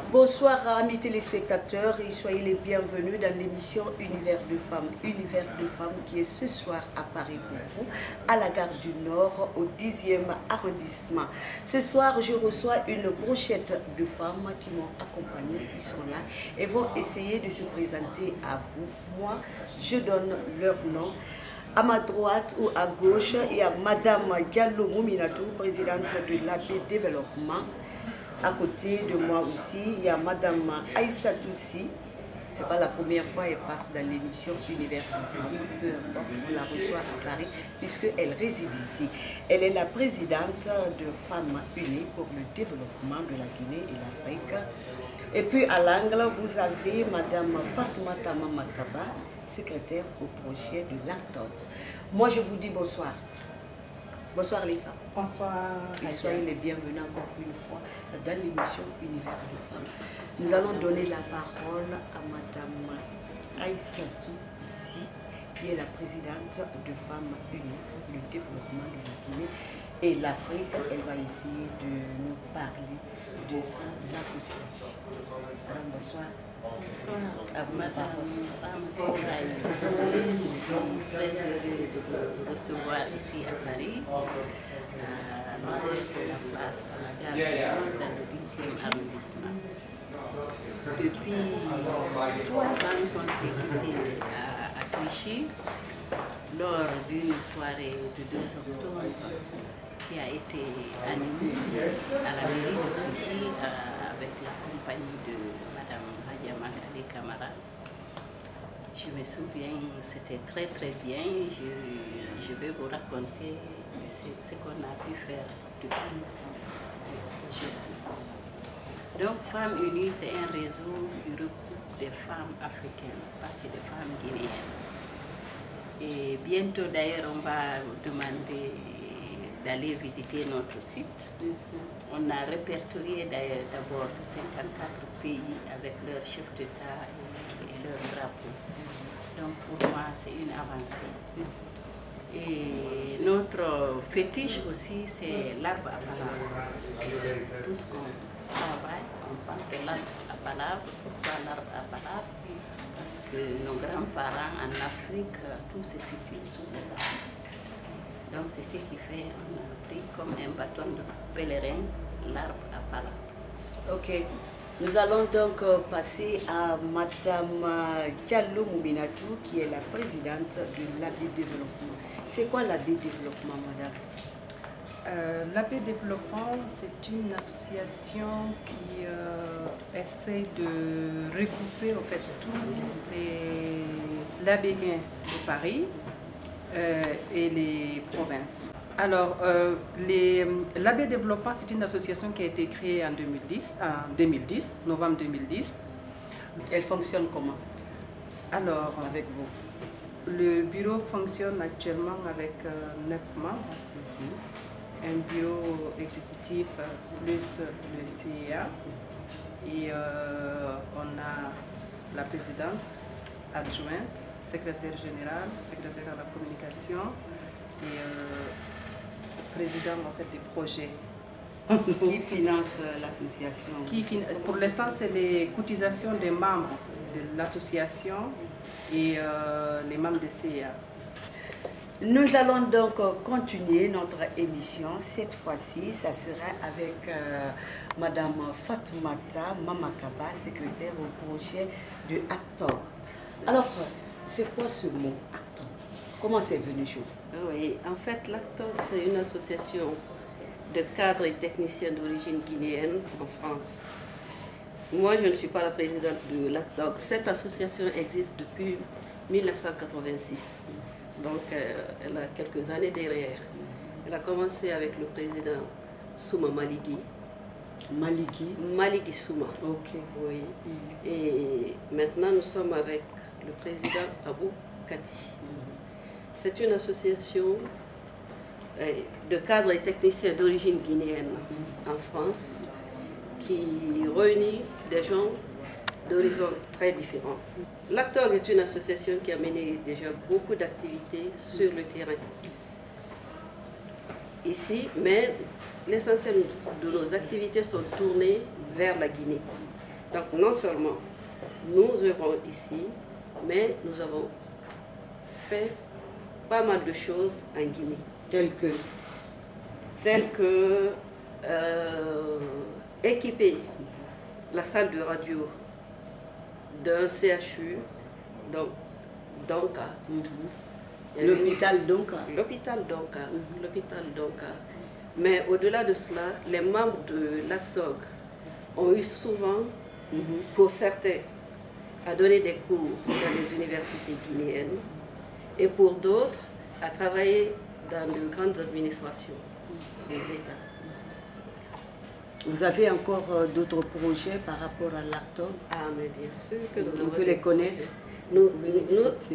Bonsoir amis téléspectateurs et soyez les bienvenus dans l'émission Univers de femmes. Univers de femmes qui est ce soir à Paris pour vous, à la gare du Nord, au 10e arrondissement. Ce soir, je reçois une brochette de femmes qui m'ont accompagnée, ils sont là et vont essayer de se présenter à vous. Moi, je donne leur nom. À ma droite ou à gauche, il y a Madame Diallo Mouminatou, présidente de l'AB Développement. À côté de moi aussi, il y a Madame Aïssatou Si. Ce n'est pas la première fois qu'elle passe dans l'émission Univers de femmes. Peu importe, on la reçoit à Paris puisqu'elle réside ici. Elle est la présidente de Femmes Unies pour le développement de la Guinée et l'Afrique. Et puis à l'angle, vous avez Madame Fatoumata Mamakaba, secrétaire au projet de l'ACTOD. Moi, je vous dis bonsoir. Bonsoir les femmes. Bonsoir. Et soyez les bienvenus encore une fois dans l'émission Univers de femmes. Nous allons donner la parole à Madame Aïssatou Si, qui est la présidente de Femmes Unies pour le développement de la Guinée et l'Afrique. Elle va essayer de nous parler de son association. Madame, bonsoir. Bonsoir. À vous la parole. Je suis très heureuse de vous recevoir ici à Paris, à l'hôtel de la place à la gare du Nord, dans le 10e arrondissement. Depuis 3 ans qu'on s'est quitté à Clichy, lors d'une soirée du 2 octobre qui a été animée à la mairie de Clichy avec la compagnie de Madame Hadia Makali Camara. Je me souviens, c'était très bien. Je vais vous raconter ce qu'on a pu faire depuis aujourd'hui. Donc, Femmes Unies, c'est un réseau qui regroupe des femmes africaines, pas que des femmes guinéennes. Et bientôt, d'ailleurs, on va vous demander d'aller visiter notre site. On a répertorié d'ailleurs d'abord 54 pays avec leurs chefs d'État et leurs drapeaux. Donc pour moi, c'est une avancée. Et notre fétiche aussi, c'est l'arbre à palabre. Tout ce qu'on travaille, on parle de l'arbre à palabre. Pourquoi l'arbre à palabre? Parce que nos grands-parents en Afrique, tout se situe sous les arbres. Donc c'est ce qui fait, on a pris comme un bâton de pèlerin l'arbre à palabre. Ok. Nous allons donc passer à Madame Diallo Mouminatou, qui est la présidente de l'AB Développement. C'est quoi l'AB Développement, madame? L'AB Développement, c'est une association qui essaie de regrouper en fait tous les labéguins de Paris et les provinces. Alors, l'AB Développement, c'est une association qui a été créée en 2010, novembre 2010. Elle fonctionne comment? Alors, avec vous? Le bureau fonctionne actuellement avec 9 membres. Un bureau exécutif plus le CEA. Et on a la présidente, adjointe, secrétaire général, secrétaire à la communication et président en fait, des projets. Qui finance l'association? Pour l'instant, c'est les cotisations des membres de l'association et les membres de CEA. Nous allons donc continuer notre émission. Cette fois-ci, ça sera avec Madame Fatoumata Mamakaba, secrétaire au projet de ACTOD. Alors, c'est quoi ce mot ACTOD? Comment c'est venu chez vous? Oui, en fait, l'ACTOD, c'est une association de cadres et techniciens d'origine guinéenne en France. Moi, je ne suis pas la présidente de l'ACTOD. Cette association existe depuis 1986. Donc, elle a quelques années derrière. Elle a commencé avec le président Souma Maligui. Maligui Souma. Ok. Oui. Et maintenant, nous sommes avec le président Abou Kadi. C'est une association de cadres et techniciens d'origine guinéenne en France qui réunit des gens d'horizons très différents. L'ACTOD est une association qui a mené déjà beaucoup d'activités sur le terrain ici, mais l'essentiel de nos activités sont tournées vers la Guinée. Donc non seulement nous œuvrons ici, mais nous avons fait pas mal de choses en Guinée. Telles que équiper la salle de radio d'un CHU, donc Donka. L'hôpital Donka. L'hôpital Donka. Mais au-delà de cela, les membres de l'ACTOG ont eu souvent, pour certains, à donner des cours dans les universités guinéennes et pour d'autres, à travailler dans de grandes administrations de l'État. Vous avez encore d'autres projets par rapport à l'ACTOG? Ah, mais bien sûr que nous On peut les connaître.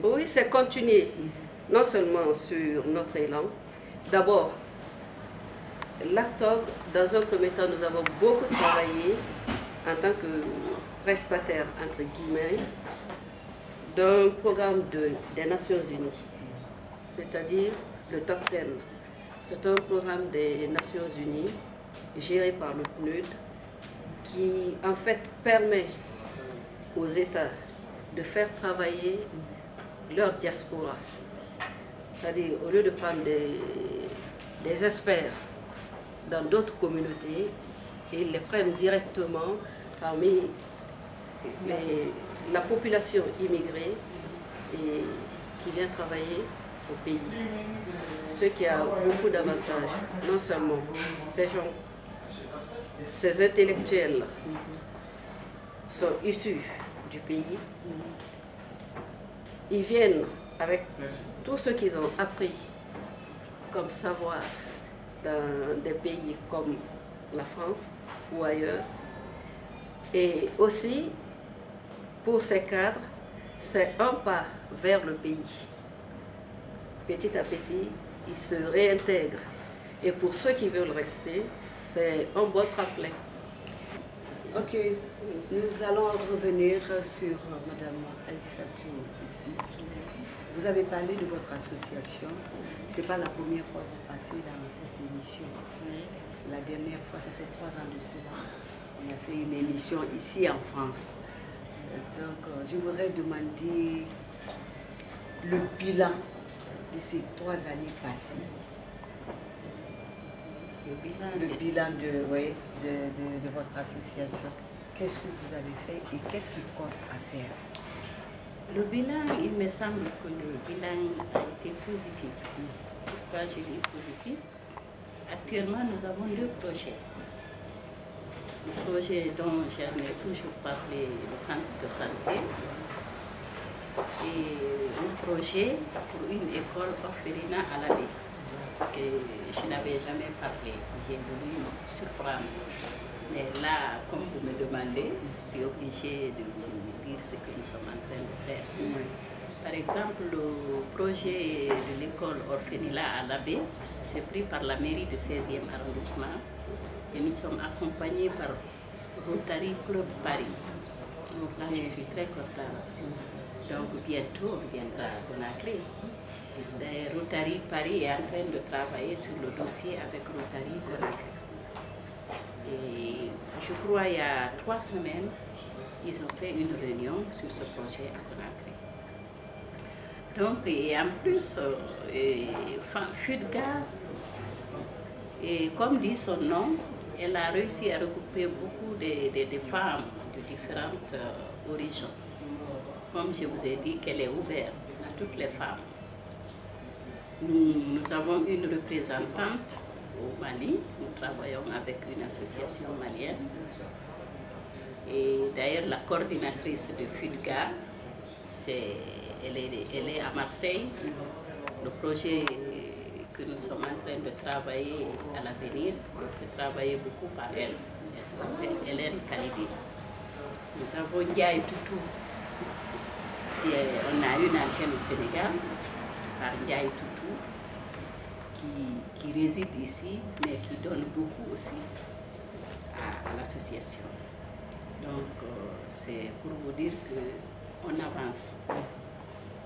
Oui, c'est continuer, non seulement sur notre élan. D'abord, l'ACTOG, dans un premier temps, nous avons beaucoup travaillé en tant que prestataire, entre guillemets, d'un programme des Nations Unies, c'est-à-dire le Top 10. C'est un programme des Nations Unies géré par le PNUD qui, en fait, permet aux États de faire travailler leur diaspora. C'est-à-dire, au lieu de prendre des experts dans d'autres communautés, ils les prennent directement parmi la population immigrée et qui vient travailler au pays. Ce qui a beaucoup d'avantages. Non seulement ces gens, ces intellectuels sont issus du pays, ils viennent avec tout ce qu'ils ont appris comme savoir dans des pays comme la France ou ailleurs. Et aussi, pour ces cadres, c'est un pas vers le pays. Petit à petit, ils se réintègrent. Et pour ceux qui veulent rester, c'est un bon tremplin. Ok, nous allons revenir sur Madame Aïssatou ici. Vous avez parlé de votre association. Ce n'est pas la première fois que vous passez dans cette émission. La dernière fois, ça fait 3 ans de cela. On a fait une émission ici en France. Donc, je voudrais demander le bilan de ces 3 années passées. Le bilan de votre association. Qu'est-ce que vous avez fait et qu'est-ce qu'il compte à faire? Le bilan, il me semble que le bilan a été positif. Pourquoi je dis positif? Actuellement, nous avons 2 projets. Le projet dont j'en ai toujours parlé, le centre de santé, et un projet pour une école orphelinat à la baie, que je n'avais jamais parlé. J'ai voulu me surprendre. Mais là, comme vous me demandez, je suis obligée de vous dire ce que nous sommes en train de faire. Par exemple, le projet de l'école orphelinat à la baie, c'est pris par la mairie du 16e arrondissement et nous sommes accompagnés par Rotary Club Paris. Donc là, je suis très contente. Donc bientôt, on viendra à Conakry. Rotary Paris est en train de travailler sur le dossier avec Rotary Conakry. Et je crois il y a 3 semaines, ils ont fait une réunion sur ce projet à Conakry. Donc, et en plus, FUDGA, et comme dit son nom, elle a réussi à regrouper beaucoup de femmes de différentes origines. Comme je vous ai dit, qu'elle est ouverte à toutes les femmes. Nous avons une représentante au Mali, nous travaillons avec une association malienne. Et d'ailleurs, la coordinatrice de FUDGA, elle est à Marseille. Le projet que nous sommes en train de travailler à l'avenir, c'est travaillé beaucoup par elle. Elle s'appelle Hélène Khalidi. Nous avons Ndiaye Toutou. On a une antenne au Sénégal par Ndiaye Toutou qui réside ici, mais qui donne beaucoup aussi à l'association. Donc, c'est pour vous dire qu'on avance.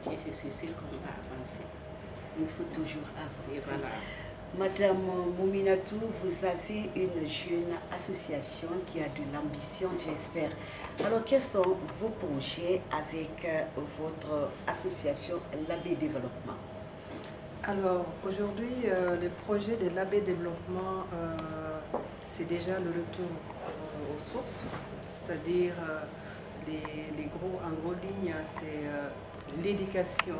Et je suis sûre qu'on va avancer. Il faut toujours avancer. Et voilà. Madame Mouminatou, vous avez une jeune association qui a de l'ambition, j'espère. Alors, quels sont vos projets avec votre association l'AB Développement? Alors, aujourd'hui, le projet de l'AB Développement, c'est déjà le retour aux sources, c'est-à-dire les en gros lignes, c'est l'éducation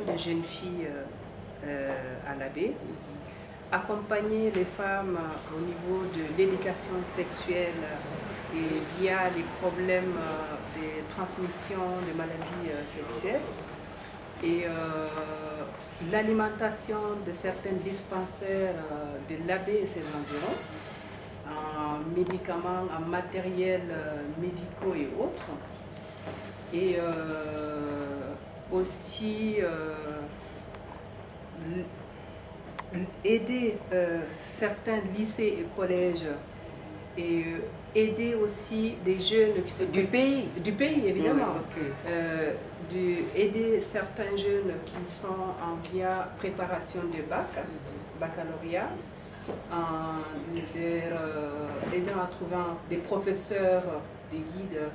des jeunes filles à l'AB, accompagner les femmes au niveau de l'éducation sexuelle et via les problèmes de transmission de maladies sexuelles et l'alimentation de certains dispensaires de l'AB et ses environs en médicaments, en matériel médicaux et autres. Et aussi aider certains lycées et collèges et aider aussi des jeunes qui sont du pays évidemment, okay. Aider certains jeunes qui sont en via préparation de baccalauréat, en aidant à trouver des professeurs, des guides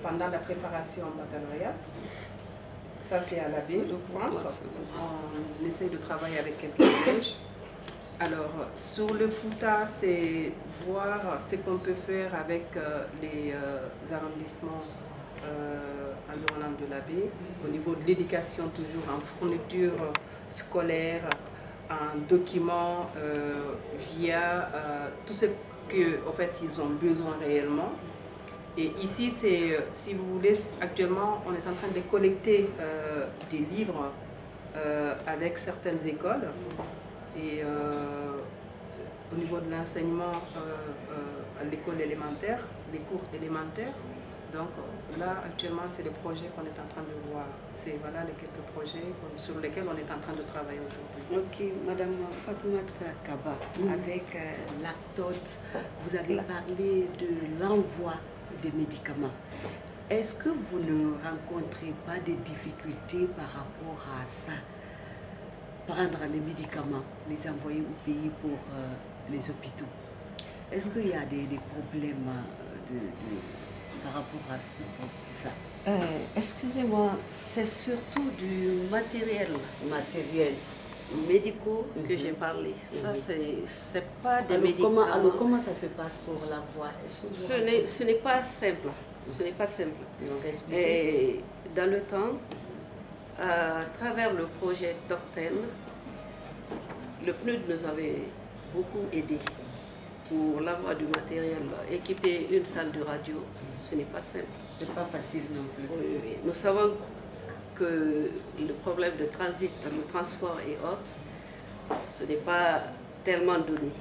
pendant la préparation en baccalauréat. Ça, c'est à l'AB, le centre. On essaye de travailler avec quelques collèges. Alors, sur le Fouta, c'est voir ce qu'on peut faire avec les arrondissements environnants de l'AB, au niveau de l'éducation, toujours en fourniture scolaire, en documents, via tout ce qu'en fait, ils ont besoin réellement. Et ici, si vous voulez, actuellement, on est en train de collecter des livres avec certaines écoles. Et au niveau de l'enseignement à l'école élémentaire, les cours élémentaires. Donc là, actuellement, c'est le projet qu'on est en train de voir. C'est voilà les quelques projets sur lesquels on est en train de travailler aujourd'hui. Ok, Madame Fatoumata Kaba, avec l'ACTOT, vous avez parlé de l'envoi des médicaments. Est-ce que vous ne rencontrez pas des difficultés par rapport à ça? Prendre les médicaments, les envoyer au pays pour les hôpitaux. Est-ce qu'il y a des problèmes par rapport à ça? Excusez-moi, c'est surtout du matériel médicaux que j'ai parlé. Ça, c'est pas des médicaments. Alors, comment ça se passe sur la voie? Ce n'est pas simple. Ce n'est pas simple. Donc, et dans le temps, à travers le projet Docten, le PNUD nous avait beaucoup aidé pour l'envoi du matériel. Équiper une salle de radio, ce n'est pas simple. C'est pas facile non plus. Oui. Nous savons que le problème de transit, le transport et autres, ce n'est pas tellement donné.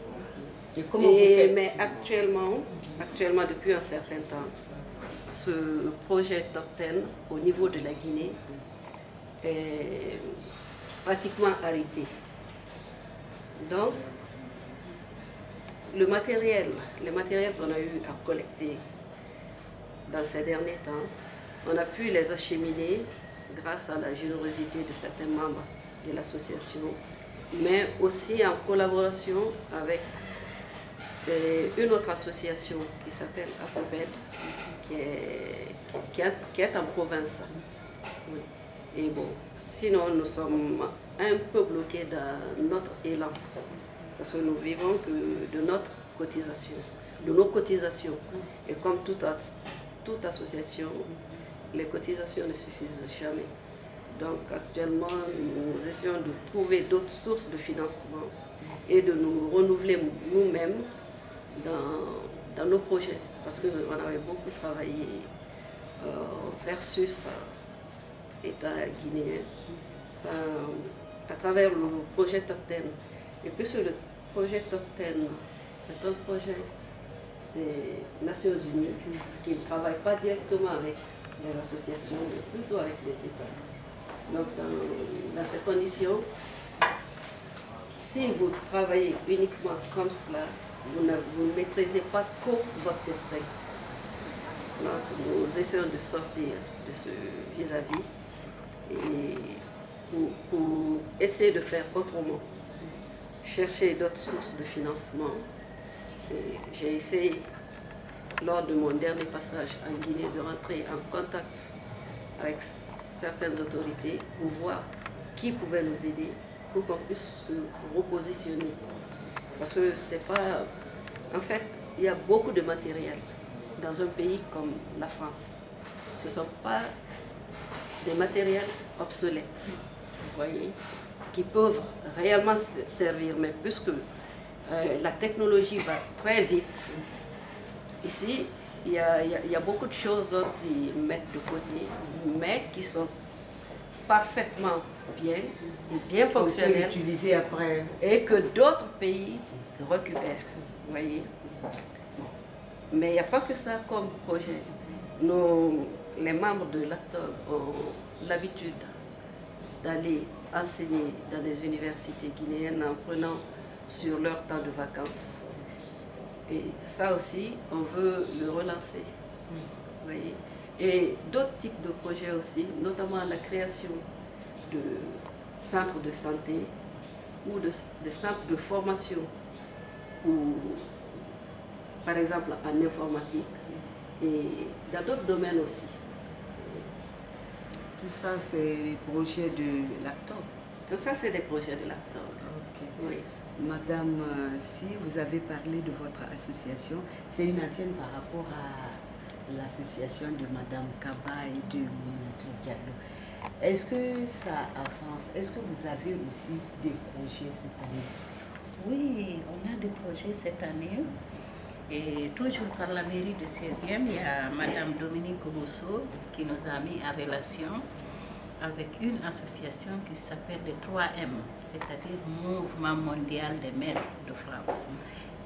Et comment vous faites? Mais actuellement, depuis un certain temps, ce projet Docten au niveau de la Guinée est pratiquement arrêté. Donc, le matériel qu'on a eu à collecter dans ces derniers temps, on a pu les acheminer grâce à la générosité de certains membres de l'association, mais aussi en collaboration avec une autre association qui s'appelle APOBED, qui est en province. Et bon, sinon nous sommes un peu bloqués dans notre élan, parce que nous vivons que de notre cotisation, de nos cotisations. Et comme toute association, les cotisations ne suffisent jamais. Donc actuellement, nous essayons de trouver d'autres sources de financement et de nous renouveler nous-mêmes dans nos projets. Parce qu'on avait beaucoup travaillé versus État guinéen, ça, à travers le projet Docten. Et puis sur le projet Docten, c'est un projet des Nations Unies qui ne travaille pas directement avec les associations, mais plutôt avec les États. Donc dans ces conditions, si vous travaillez uniquement comme cela, vous ne maîtrisez pas que votre destin. Donc nous essayons de sortir de ce vis-à-vis et pour essayer de faire autrement. chercher d'autres sources de financement. J'ai essayé, lors de mon dernier passage en Guinée, de rentrer en contact avec certaines autorités pour voir qui pouvait nous aider pour qu'on puisse se repositionner. Parce que c'est pas... En fait, il y a beaucoup de matériel dans un pays comme la France. Ce ne sont pas des matériels obsolètes, vous voyez, qui peuvent réellement servir, mais puisque la technologie va très vite, ici, il y a beaucoup de choses qu'ils mettent de côté, mais qui sont parfaitement bien et bien fonctionnelles, utiliser après. Et que d'autres pays récupèrent, vous voyez. Mais il n'y a pas que ça comme projet. Les membres de l'ACTOG ont l'habitude d'aller enseigner dans des universités guinéennes en prenant sur leur temps de vacances. Et ça aussi, on veut le relancer. Vous voyez. Et d'autres types de projets aussi, notamment la création de centres de santé ou de centres de formation, ou, par exemple en informatique et dans d'autres domaines aussi. Tout ça, c'est des projets de l'ACTOG. Tout ça, c'est des projets de l'ACTOG. Ok. Oui. Madame, si vous avez parlé de votre association, c'est une ancienne par rapport à l'association de Madame Kaba et de Minatou Diallo. Est-ce que ça avance? Est-ce que vous avez aussi des projets cette année? Oui, on a des projets cette année. Et toujours par la mairie de 16e, il y a Madame Dominique Rousseau qui nous a mis en relation avec une association qui s'appelle les 3M, c'est-à-dire Mouvement Mondial des Mères de France.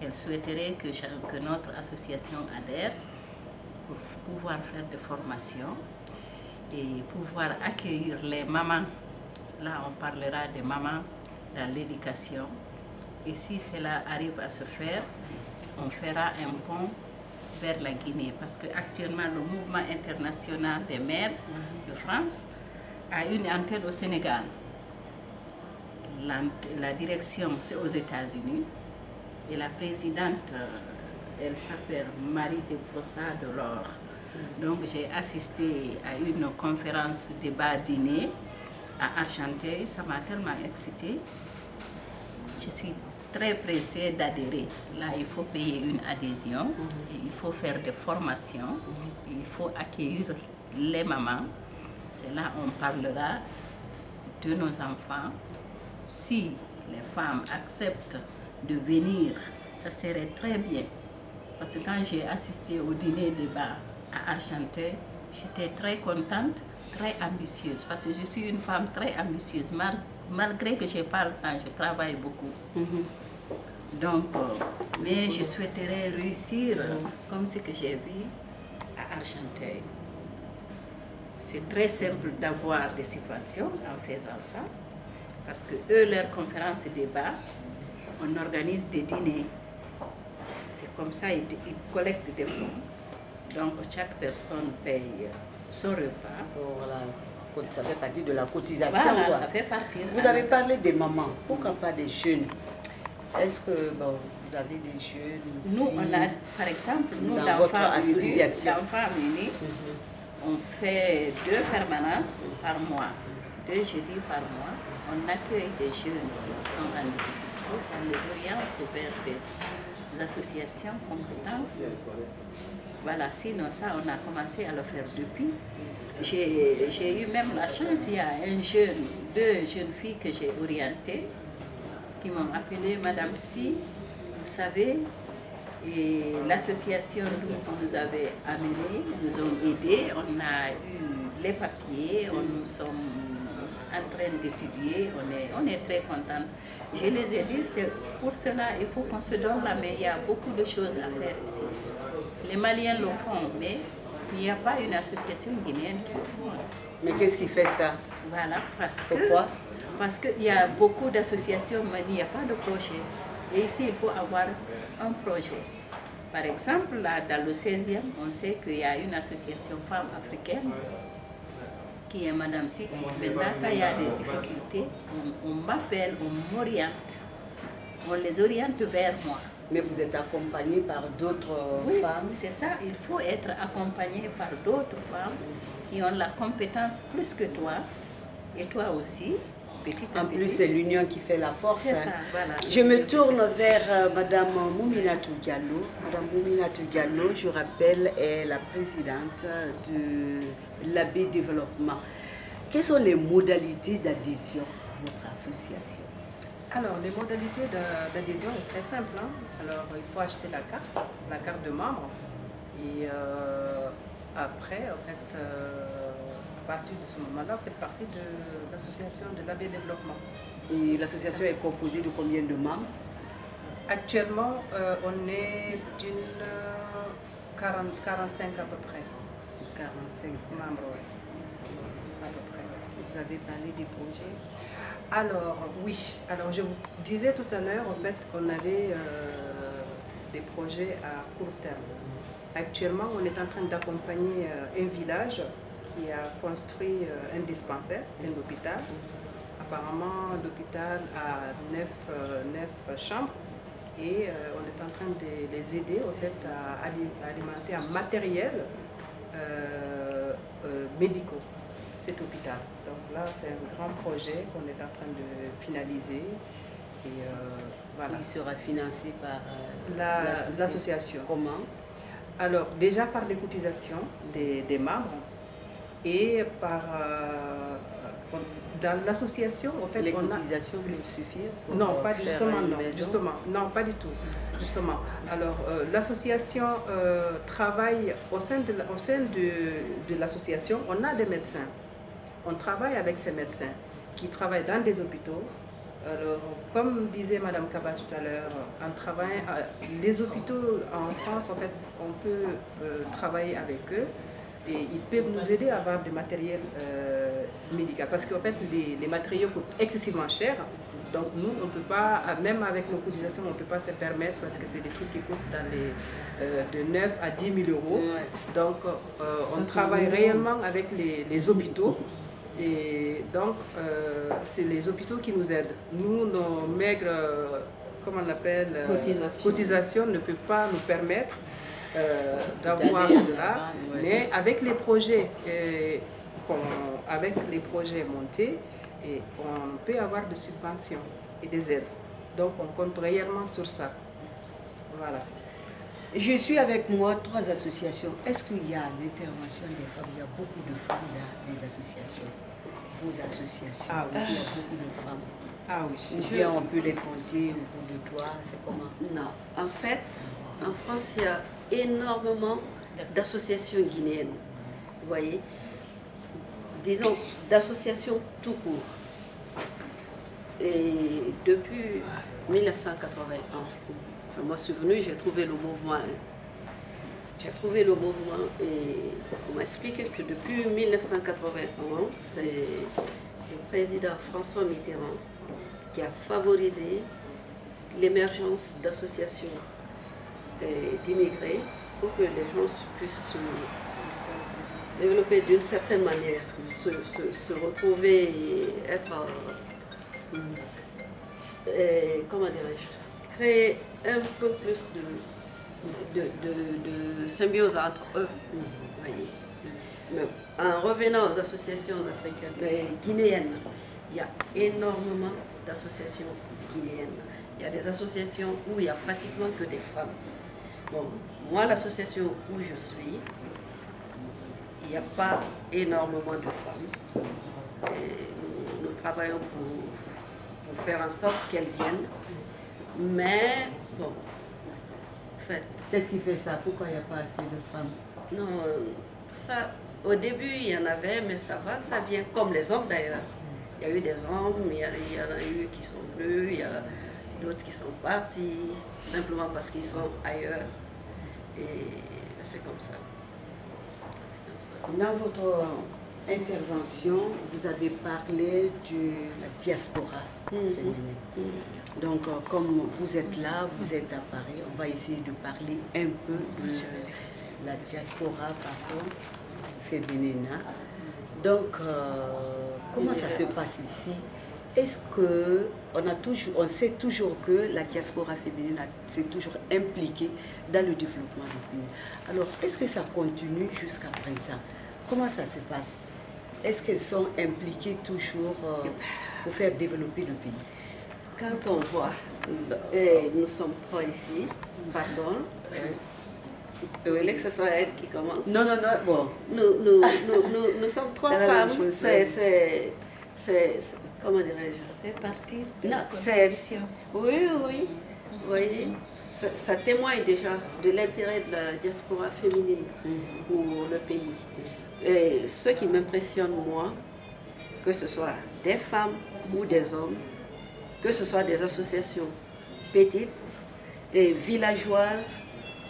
Elle souhaiterait que notre association adhère pour pouvoir faire des formations et pouvoir accueillir les mamans. Là, on parlera des mamans dans l'éducation. Et si cela arrive à se faire, on fera un pont vers la Guinée. Parce qu'actuellement, le Mouvement international des mères de France a une antenne au Sénégal. La direction, c'est aux États-Unis. Et la présidente, elle s'appelle Marie de Brossard de l'Or. Donc j'ai assisté à une conférence débat-dîner à Argenteuil. Ça m'a tellement excitée. Je suis très pressée d'adhérer. Là, il faut payer une adhésion, et il faut faire des formations, et il faut accueillir les mamans. C'est là qu'on parlera de nos enfants. Si les femmes acceptent de venir, ça serait très bien. Parce que quand j'ai assisté au dîner débat à Argenteuil, j'étais très contente, très ambitieuse. Parce que je suis une femme très ambitieuse. Malgré que je n'ai pas le temps, je travaille beaucoup. Donc, mais je souhaiterais réussir comme ce que j'ai vu à Argenteuil. C'est très simple d'avoir des situations en faisant ça, parce que eux, leurs conférences et débats, on organise des dîners. C'est comme ça, ils collectent des fonds. Donc, chaque personne paye son repas. Voilà. Ça fait partie de la cotisation. Voilà, quoi. ça fait partie. Vous avez parlé des mamans, pourquoi pas des jeunes? Est-ce que vous avez des jeunes? Nous, on a, par exemple, nous, dans votre association, on fait 2 permanences par mois, 2 jeudis par mois. On accueille des jeunes qui sont en difficulté, on les oriente vers des associations compétentes. Voilà, sinon ça, on a commencé à le faire depuis. J'ai eu même la chance, il y a 2 jeunes filles que j'ai orientées, qui m'ont appelé Madame Si, vous savez, et l'association nous avait amené, nous ont aidés, on a eu les papiers, nous sommes en train d'étudier, on est très contents. Je les ai dit, c'est pour cela il faut qu'on se donne la main, il y a beaucoup de choses à faire ici. Les Maliens le font, mais il n'y a pas une association guinéenne qui le fait. Mais qu'est-ce qui fait ça? Voilà, parce que... Pourquoi? Parce qu'il y a beaucoup d'associations, mais il n'y a pas de projet. Et ici, il faut avoir un projet. Par exemple, là, dans le 16e, on sait qu'il y a une association femmes africaines qui est Madame Sik. Maintenant, quand il y a des difficultés, on m'appelle, on m'oriente on les oriente vers moi. Mais vous êtes accompagné par d'autres Oui, femmes. c'est ça, il faut être accompagné par d'autres femmes qui ont la compétence plus que toi, et toi aussi, petit à En petit. plus, c'est l'union qui fait la force. C'est ça, voilà. Je me tourne vers Madame Mouminatou Diallo. Madame Mouminatou Diallo, je rappelle, est la présidente de l'AB Développement. Quelles sont les modalités d'adhésion à votre association? Alors, les modalités d'adhésion est très simple. Hein. Alors, il faut acheter la carte de membre. Et après, en fait, à partir de ce moment-là, vous faites partie de l'association de l'AB Développement. Et l'association est composée de combien de membres? Actuellement, on est d'une 45 à peu près. 45 Membres, oui. À peu près. Vous avez parlé des projets? Alors, oui. Alors, je vous disais tout à l'heure, en fait, qu'on avait des projets à court terme. Actuellement, on est en train d'accompagner un village qui a construit un dispensaire, un hôpital. Apparemment, l'hôpital a 9 chambres et on est en train de les aider en fait, à alimenter en matériel médicaux cet hôpital. Donc là, c'est un grand projet qu'on est en train de finaliser. Et voilà. Il sera financé par l'association. Comment? Alors, déjà par les cotisations des membres et par... dans l'association, en fait, les on a... cotisations peuvent suffire pour Non, pas faire justement, une non, maison? justement, non, pas du tout, justement. Alors, l'association travaille au sein de l'association, on a des médecins. On travaille avec ces médecins qui travaillent dans des hôpitaux. Alors, comme disait Madame Kaba tout à l'heure, en travaillant, les hôpitaux en France, en fait, on peut travailler avec eux et ils peuvent nous aider à avoir du matériel médical parce qu'en fait, les matériaux coûtent excessivement cher. Donc nous, on ne peut pas, même avec nos cotisations, on ne peut pas se permettre parce que c'est des trucs qui coûtent dans les, de 9 à 10 000 euros. Donc on travaille réellement avec les hôpitaux. Et donc, c'est les hôpitaux qui nous aident. Nous, nos maigres, comment on appelle, cotisations ne peuvent pas nous permettre d'avoir cela. Mais avec les projets, montés, et on peut avoir des subventions et des aides. Donc, on compte réellement sur ça. Voilà. Je suis avec moi 3 associations. Est-ce qu'il y a l'intervention des femmes? Il y a beaucoup de femmes dans les associations. Vos associations, ah, oui. Est-ce qu'il y a beaucoup de femmes? Ah oui. Ou bien on peut les compter au bout de toi? C'est comment? Non. En fait, en France, il y a énormément d'associations guinéennes. Vous voyez? Disons, d'associations tout court. Et depuis 1981, enfin, moi je suis venue, j'ai trouvé le mouvement. J'ai trouvé le mouvement et on m'a expliqué que depuis 1981, c'est le président François Mitterrand qui a favorisé l'émergence d'associations d'immigrés pour que les gens puissent se développer d'une certaine manière, se retrouver et être, comment dirais-je, créer un peu plus de symbiose entre eux. Voyez. Mais en revenant aux associations africaines, guinéennes, il y a énormément d'associations guinéennes. Il y a des associations où il n'y a pratiquement que des femmes. Bon, moi, l'association où je suis, il n'y a pas énormément de femmes. Et nous travaillons pour faire en sorte qu'elles viennent. Mais, bon, en fait... Qu'est-ce qui fait ça? Pourquoi il n'y a pas assez de femmes? Non, ça, au début, il y en avait, mais ça va, ça vient, comme les hommes d'ailleurs. Il y a eu des hommes, il y en a eu qui sont venus, il y a d'autres qui sont partis, simplement parce qu'ils sont ailleurs. Et c'est comme ça. Dans votre intervention, vous avez parlé de la diaspora féminine. Donc, comme vous êtes là, vous êtes à Paris, on va essayer de parler un peu de la diaspora féminine. Donc, comment ça se passe ici? est-ce que on sait toujours que la diaspora féminine s'est toujours impliquée dans le développement du pays. Alors, est-ce que ça continue jusqu'à présent? Comment ça se passe? Est-ce qu'elles sont impliquées toujours pour faire développer le pays? Quand on voit, nous sommes trois ici, pardon, vous voulez que ce soit elle qui commence? Non, bon. Nous sommes trois femmes, comment dirais-je? Ça fait partie de Non, la compétition. Oui, vous voyez, ça témoigne déjà de l'intérêt de la diaspora féminine pour le pays. Et ce qui m'impressionne, moi, que ce soit des femmes ou des hommes, que ce soit des associations petites et villageoises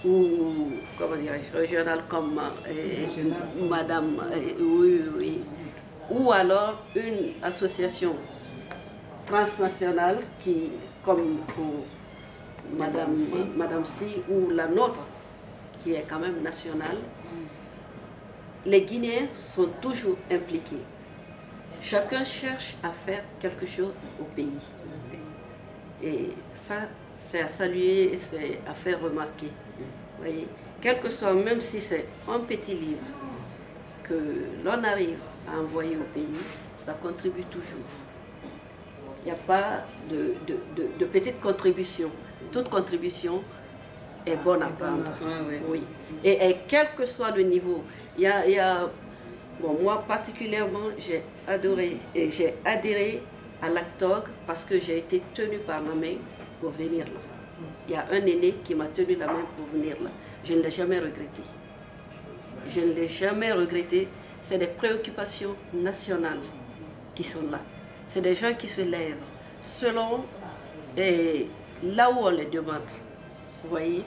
ou, comment dirais-je, régionales comme Madame, oui, ou alors une association transnationale qui, comme pour Madame Si ou la nôtre, qui est quand même nationale, les Guinéens sont toujours impliqués. Chacun cherche à faire quelque chose au pays. Et ça, c'est à saluer et c'est à faire remarquer. Vous voyez, quel que soit, même si c'est un petit livre que l'on arrive à envoyer au pays, ça contribue toujours. Il n'y a pas de petite contribution. Toute contribution est bonne à prendre. Oui. Et quel que soit le niveau, bon, moi particulièrement, j'ai adoré et j'ai adhéré à l'ACTOG parce que j'ai été tenue par la main pour venir là. Il y a un aîné qui m'a tenu la main pour venir là. Je ne l'ai jamais regretté. Je ne l'ai jamais regretté. C'est des préoccupations nationales qui sont là. C'est des gens qui se lèvent selon là où on les demande. Vous voyez,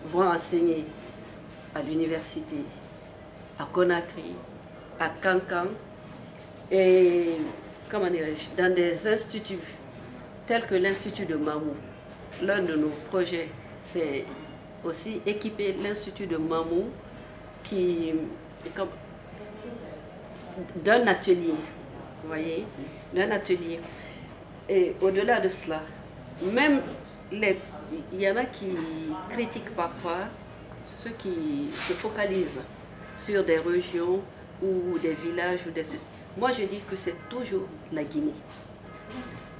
vont enseigner à l'université, à Conakry, à Cancan, et comment dirais-je, dans des instituts tels que l'Institut de Mamou. L'un de nos projets, c'est aussi équiper l'Institut de Mamou d'un atelier, vous voyez, d'un atelier. Et au-delà de cela, même il y en a qui critiquent parfois ceux qui se focalisent sur des régions ou des villages ou des... Moi, je dis que c'est toujours la Guinée.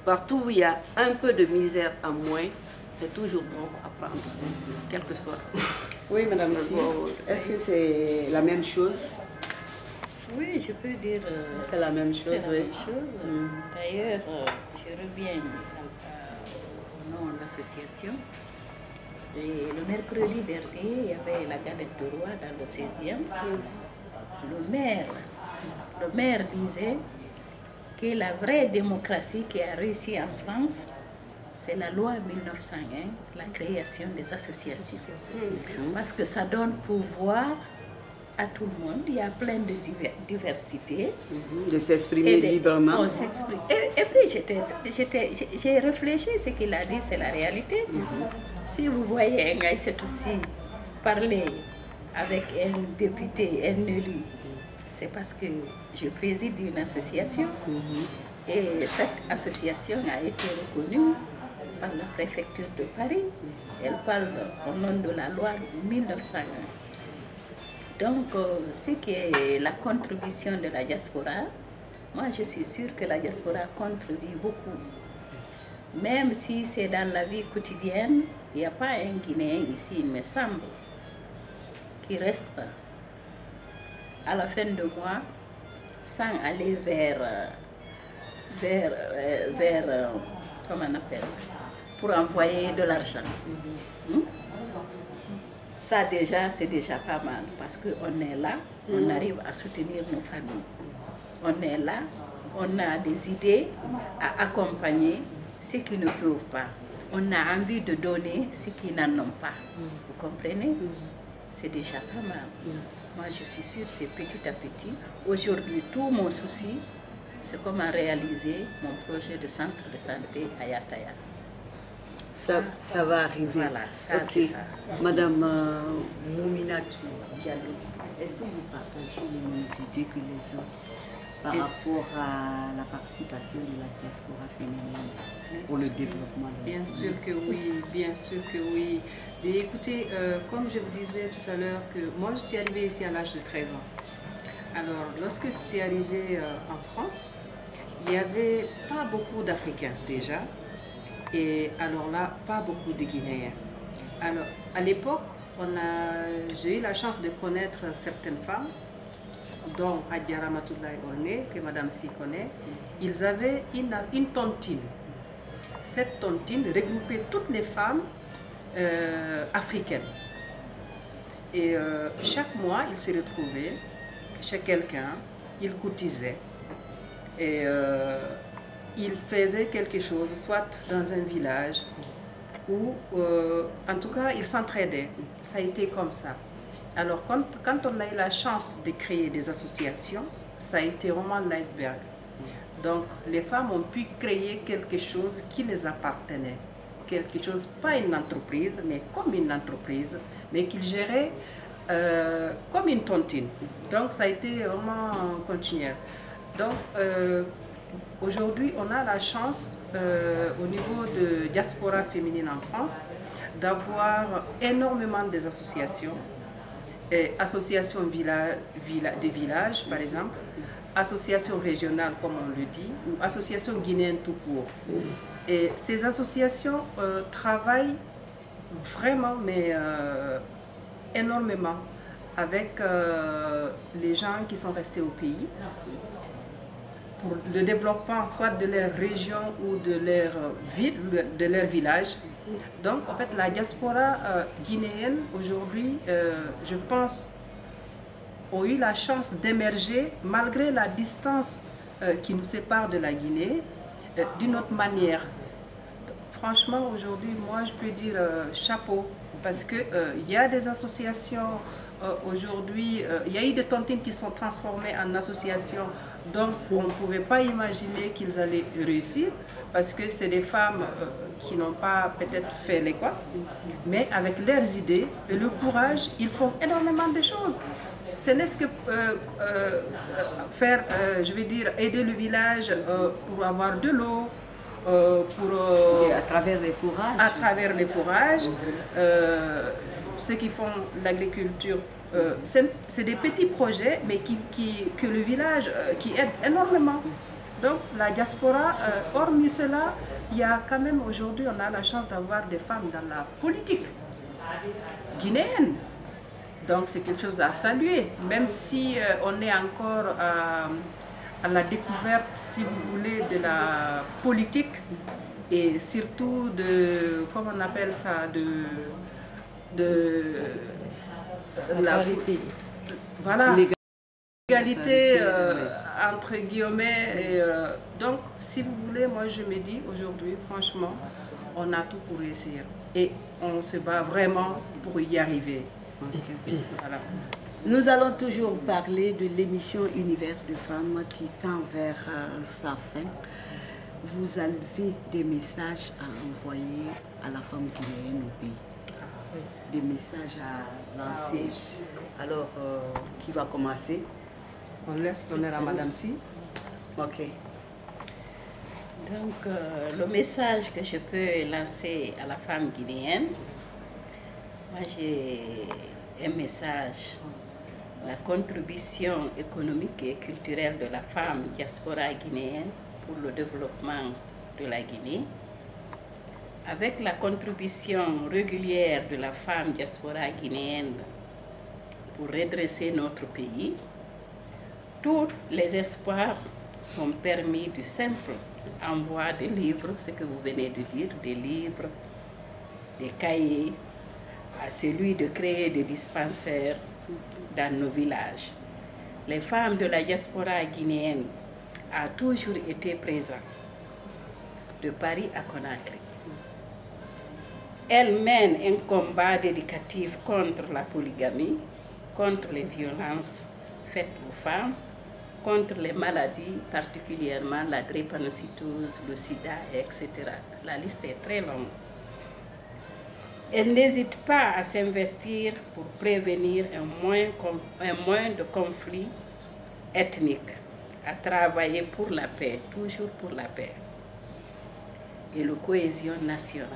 Partout où il y a un peu de misère en moins, c'est toujours bon à prendre, quel que soit. Oui, Madame Si, est-ce que c'est la même chose? Oui, je peux dire... c'est la même chose, c'est la oui. même chose. D'ailleurs, je reviens au nom de l'association. Et le mercredi dernier, il y avait la galette de roi dans le 16e. Le maire disait que la vraie démocratie qui a réussi en France, c'est la loi 1901, la création des associations. Parce que ça donne pouvoir à tout le monde. Il y a plein de diversité. De s'exprimer librement. On s'exprime. Et puis j'ai réfléchi, ce qu'il a dit, c'est la réalité. Si vous voyez un gars, c'est aussi parler avec un député, un élu, c'est parce que je préside une association. Et cette association a été reconnue par la préfecture de Paris. Elle parle au nom de la loi 1901. Donc, ce qui est la contribution de la diaspora, moi je suis sûre que la diaspora contribue beaucoup. Même si c'est dans la vie quotidienne, il n'y a pas un Guinéen ici, il me semble, qui reste à la fin de mois sans aller vers comment on appelle, pour envoyer de l'argent. Ça déjà, c'est déjà pas mal parce qu'on est là, on arrive à soutenir nos familles. On est là, on a des idées à accompagner ceux qui ne peuvent pas. On a envie de donner ceux qui n'en ont pas. Vous comprenez? C'est déjà pas mal. Moi, je suis sûre, c'est petit à petit. Aujourd'hui, tout mon souci, c'est comment réaliser mon projet de centre de santé à Yataya. Ça va arriver. Voilà, ça c'est ça. Madame Mouminatou Diallo, est-ce que vous partagez les mêmes idées que les autres? par rapport à la participation de la diaspora féminine pour le développement de Bien sûr que oui, bien sûr que oui. Mais écoutez, comme je vous disais tout à l'heure, que moi je suis arrivée ici à l'âge de 13 ans. Alors, lorsque je suis arrivée en France, il n'y avait pas beaucoup d'Africains déjà. Et alors là, pas beaucoup de Guinéens. Alors, à l'époque, j'ai eu la chance de connaître certaines femmes, dont Adja Ramatoulaye Orné, que Madame Si connaît. Ils avaient une tontine. Cette tontine regroupait toutes les femmes africaines. Et chaque mois, ils se retrouvaient chez quelqu'un, ils cotisaient et ils faisaient quelque chose, soit dans un village ou en tout cas ils s'entraidaient. Ça a été comme ça. Alors quand on a eu la chance de créer des associations, ça a été vraiment l'iceberg. Donc les femmes ont pu créer quelque chose qui les appartenait. Quelque chose, pas une entreprise, mais comme une entreprise, mais qu'ils géraient comme une tontine. Donc ça a été vraiment continuel. Donc aujourd'hui, on a la chance au niveau de diaspora féminine en France d'avoir énormément des associations. Associations de villages, par exemple, associations régionales, comme on le dit, ou associations guinéennes tout court. Et ces associations travaillent vraiment, mais énormément, avec les gens qui sont restés au pays, pour le développement soit de leur région ou de leur ville, de leur village. Donc, en fait, la diaspora guinéenne, aujourd'hui, je pense, ont eu la chance d'émerger, malgré la distance qui nous sépare de la Guinée, d'une autre manière. Franchement, aujourd'hui, moi, je peux dire chapeau, parce qu'il y a des associations aujourd'hui, il y a eu des tontines qui sont transformées en associations, donc on ne pouvait pas imaginer qu'ils allaient réussir, parce que c'est des femmes qui n'ont pas peut-être fait l'école, mais avec leurs idées et le courage, ils font énormément de choses. Ce n'est que faire, je vais dire, aider le village pour avoir de l'eau, à travers les fourrages. À travers les fourrages, ceux qui font l'agriculture, c'est des petits projets, mais que le village qui aide énormément. Donc la diaspora, hormis cela, il y a quand même aujourd'hui, on a la chance d'avoir des femmes dans la politique guinéenne. Donc c'est quelque chose à saluer, même si on est encore à la découverte, si vous voulez, de la politique et surtout de, comment on appelle ça, de la voilà, l'égalité entre guillemets. Et, donc, si vous voulez, moi je me dis aujourd'hui, franchement, on a tout pour réussir et on se bat vraiment pour y arriver. Okay. Voilà. Nous allons toujours parler de l'émission Univers de femmes qui tend vers sa fin. Vous avez des messages à envoyer à la femme guinéenne au pays. Des messages à lancer. Alors, qui va commencer? On laisse l'honneur à Madame Si. Ok. Donc, le message que je peux lancer à la femme guinéenne, moi j'ai un message, la contribution économique et culturelle de la femme diaspora guinéenne pour le développement de la Guinée, avec la contribution régulière de la femme diaspora guinéenne pour redresser notre pays. Tous les espoirs sont permis du simple envoi de livres, ce que vous venez de dire, des livres, des cahiers, à celui de créer des dispensaires dans nos villages. Les femmes de la diaspora guinéenne ont toujours été présentes, de Paris à Conakry. Elles mènent un combat dédicatif contre la polygamie, contre les violences faites aux femmes, contre les maladies, particulièrement la drépanocytose, le sida, etc. La liste est très longue. Elles n'hésitent pas à s'investir pour prévenir un moins de conflits ethniques à travailler pour la paix, toujours pour la paix et la cohésion nationale.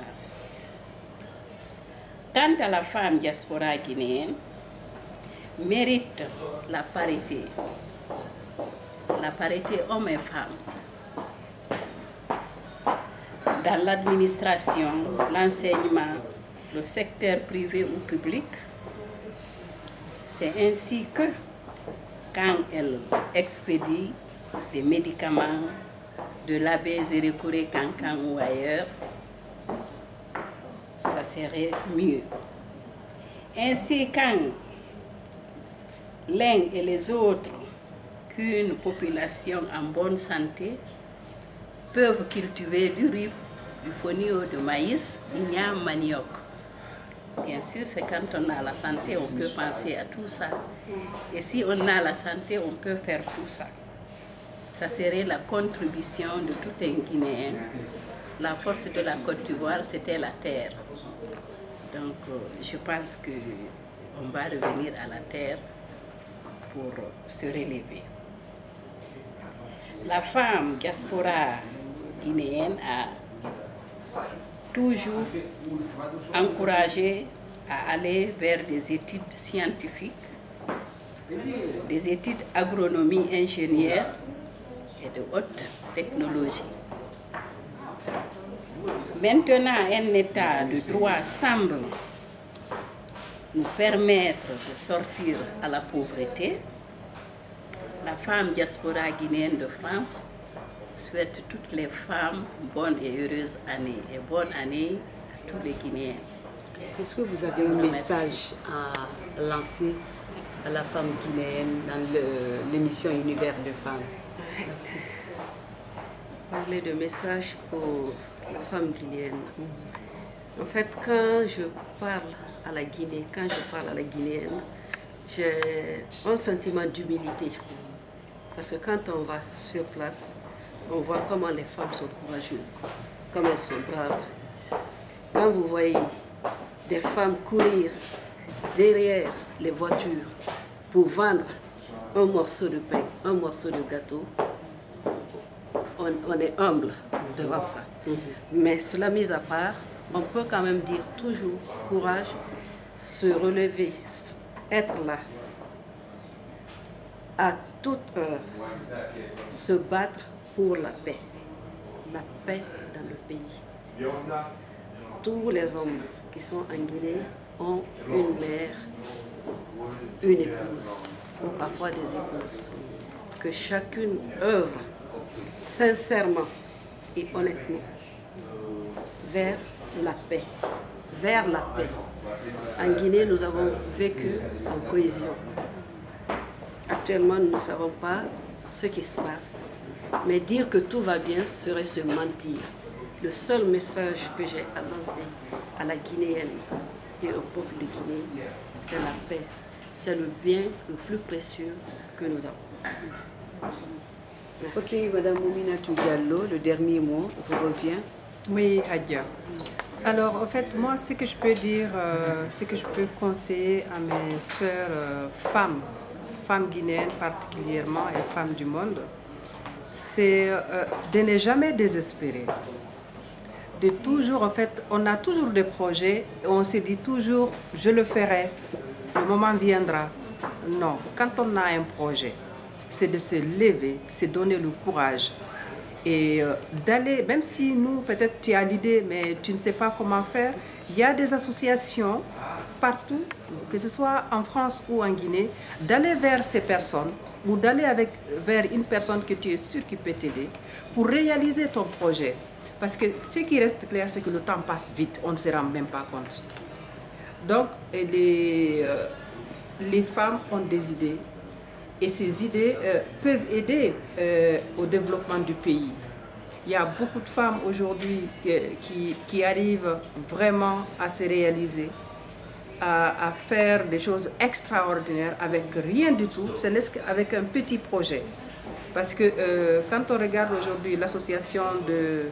Quant à la femme diaspora guinéenne, mérite la parité hommes et femmes. Dans l'administration, l'enseignement, le secteur privé ou public, c'est ainsi que quand elle expédie des médicaments de l'abbé Zérékouré Kankan ou ailleurs, ça serait mieux. Ainsi, quand l'un et les autres, qu'une population en bonne santé, peuvent cultiver du riz, du fonio, de maïs, igname, manioc. Bien sûr, c'est quand on a la santé, on peut penser à tout ça. Et si on a la santé, on peut faire tout ça. Ça serait la contribution de tout un Guinéen. La force de la Côte d'Ivoire, c'était la terre. Donc, je pense qu'on va revenir à la terre pour se relever. La femme diaspora guinéenne a toujours encouragé à aller vers des études scientifiques, des études agronomie, ingénieur et de haute technologie. Maintenant, un état de droit semble nous permettre de sortir à la pauvreté. La femme diaspora guinéenne de France souhaite toutes les femmes bonne et heureuse année. Et bonne année à tous les Guinéens. Est-ce que vous avez un message à lancer à la femme guinéenne dans l'émission Univers de femmes? Parler de message pour la femme guinéenne. En fait, quand je parle à la Guinée, quand je parle à la guinéenne, j'ai un sentiment d'humilité. Parce que quand on va sur place, on voit comment les femmes sont courageuses, comme elles sont braves. Quand vous voyez des femmes courir derrière les voitures pour vendre un morceau de pain, un morceau de gâteau, on est humble devant ça. Mais cela mis à part, on peut quand même dire toujours courage, se relever, être là, à toute heure, se battre pour la paix dans le pays. Tous les hommes qui sont en Guinée ont une mère, une épouse, ou parfois des épouses. Que chacune œuvre sincèrement et honnêtement vers la paix. Vers la paix. En Guinée, nous avons vécu en cohésion. Actuellement, nous ne savons pas ce qui se passe. Mais dire que tout va bien serait se mentir. Le seul message que j'ai à lancer à la Guinéenne et au peuple de Guinée, c'est la paix. C'est le bien le plus précieux que nous avons. Merci. Ok, Madame Mouminatou Diallo, le dernier mot vous revient. Oui, Adia. Alors, en fait, moi, ce que je peux dire, ce que je peux conseiller à mes sœurs femmes guinéennes particulièrement et femmes du monde, c'est de ne jamais désespérer. De toujours, en fait, on a toujours des projets et on se dit toujours, je le ferai, le moment viendra. Non, quand on a un projet, c'est de se lever, c'est donner le courage et d'aller, même si nous, peut-être tu as l'idée, mais tu ne sais pas comment faire, il y a des associations partout, que ce soit en France ou en Guinée, d'aller vers ces personnes ou d'aller vers une personne que tu es sûr qui peut t'aider pour réaliser ton projet. Parce que ce qui reste clair, c'est que le temps passe vite, on ne se rend même pas compte. Donc, les femmes ont des idées et ces idées peuvent aider au développement du pays. Il y a beaucoup de femmes aujourd'hui qui arrivent vraiment à se réaliser, à faire des choses extraordinaires avec rien du tout, ce n'est qu'avec un petit projet. Parce que quand on regarde aujourd'hui l'association de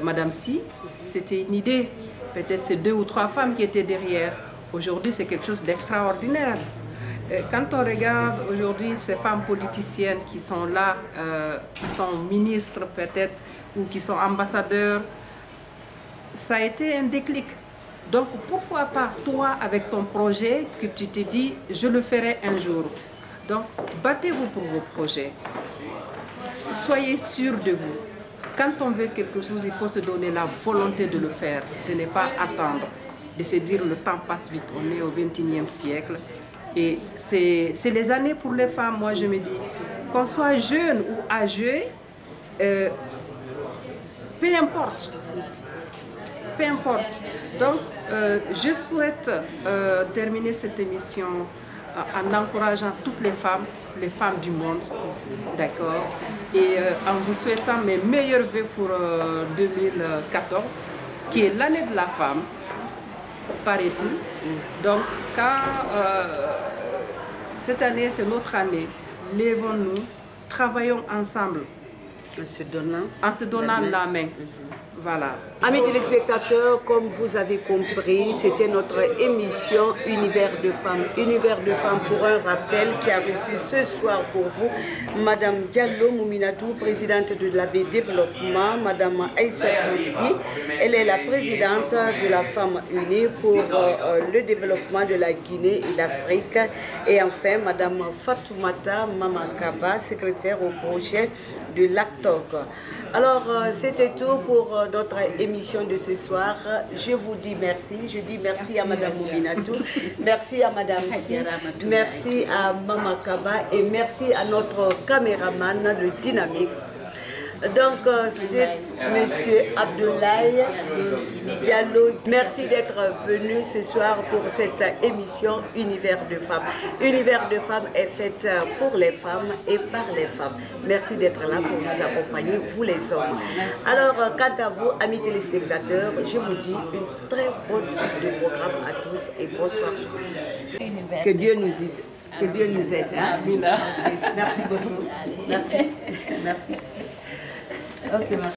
Madame Si, c'était une idée, peut-être c'est 2 ou 3 femmes qui étaient derrière. Aujourd'hui, c'est quelque chose d'extraordinaire. Quand on regarde aujourd'hui ces femmes politiciennes qui sont là, qui sont ministres peut-être, ou qui sont ambassadeurs, ça a été un déclic. Donc pourquoi pas toi avec ton projet que tu te dis je le ferai un jour. Donc battez-vous pour vos projets. Soyez sûrs de vous. Quand on veut quelque chose, il faut se donner la volonté de le faire, de ne pas attendre, de se dire le temps passe vite, on est au XXIe siècle. Et c'est les années pour les femmes, moi je me dis, qu'on soit jeune ou âgé, peu importe. Peu importe. Donc, je souhaite terminer cette émission en encourageant toutes les femmes du monde, d'accord, et en vous souhaitant mes meilleurs vœux pour 2014, qui est l'année de la femme, paraît-il. Donc, cette année, c'est notre année, lèvons-nous, travaillons ensemble. En se donnant la main. Voilà. Amis téléspectateurs, comme vous avez compris, c'était notre émission Univers de femmes. Univers de femmes pour un rappel qui a reçu ce soir pour vous Madame Diallo Mouminatou, présidente de l'AB Développement, Madame Aïssatou aussi. Elle est la présidente de la Femme Unie pour le développement de la Guinée et l'Afrique. Et enfin, Madame Fatoumata Mamakaba, secrétaire au projet de l'ACTOC. Alors, c'était tout pour notre émission de ce soir. Je vous dis merci. Je dis merci à Madame Mouminatou, merci à Madame Si, merci à Mama Kaba et merci à notre caméraman, le Dynamique. Donc, c'est Monsieur Abdoulaye Diallo. Merci d'être venu ce soir pour cette émission Univers de femmes. Univers de femmes est faite pour les femmes et par les femmes. Merci d'être là pour nous accompagner, vous les hommes. Alors, quant à vous, amis téléspectateurs, je vous dis une très bonne suite de programme à tous et bonsoir. Que Dieu nous aide. Que Dieu nous aide. Hein? Okay. Merci beaucoup. Merci. Merci. Ok, merci.